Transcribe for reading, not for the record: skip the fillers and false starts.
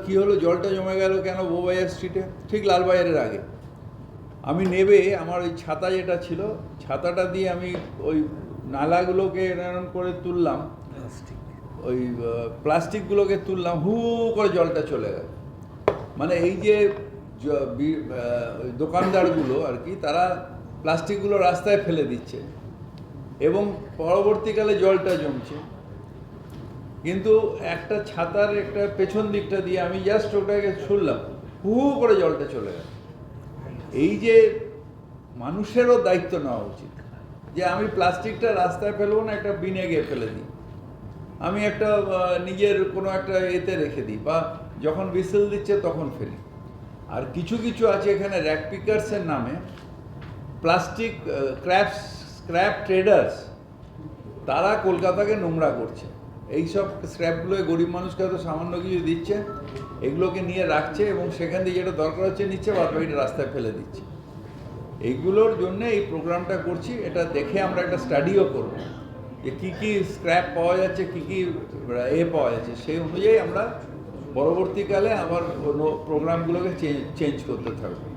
কী হলো, জলটা জমে গেল কেন বউবাজার স্ট্রিটে, ঠিক লালবাজারের আগে। আমি নেবে আমার ওই ছাতা যেটা ছিল, ছাতাটা দিয়ে আমি ওই নালাগুলোকে এরকম করে তুললাম, ওই প্লাস্টিকগুলোকে তুললাম, হু করে জলটা চলে গেল। মানে এই যে ওই দোকানদারগুলো আর কি, তারা প্লাস্টিকগুলো রাস্তায় ফেলে দিচ্ছে এবং পরবর্তীকালে জলটা জমছে। কিন্তু একটা ছাতার একটা পেছন দিকটা দিয়ে আমি জাস্ট ওটাকে ছুড়লাম, হু করে জলটা চলে গেল। এই যে মানুষেরও দায়িত্ব নেওয়া উচিত যে আমি প্লাস্টিকটা রাস্তায় ফেলবো না, একটা বিনে গিয়ে ফেলে দিই, আমি একটা নিজের কোনো একটা এতে রেখে দিই, বা যখন বিসেল দিচ্ছে তখন ফেলি। আর কিছু কিছু আছে এখানে র্যাক পিকার্সের নামে প্লাস্টিক স্ক্র্যাপ ট্রেডার্স, তারা কলকাতাকে নোংরা করছে। এইসব স্ক্র্যাপগুলো গরিব মানুষকে হয়তো সামান্য কিছু দিচ্ছে, এগুলোকে নিয়ে রাখছে এবং সেখান থেকে যেটা দরকার হচ্ছে নিচ্ছে, বাদ বাকিটা রাস্তায় ফেলে দিচ্ছে। এইগুলোর জন্য এই প্রোগ্রামটা করছি। এটা দেখে আমরা একটা স্টাডিও করব যে কী কী স্ক্র্যাপ পাওয়া যাচ্ছে, কী কী পাওয়া যাচ্ছে, সেই অনুযায়ী আমরা পরবর্তীকালে আবার প্রোগ্রামগুলোকে চেঞ্জ করতে থাকবো।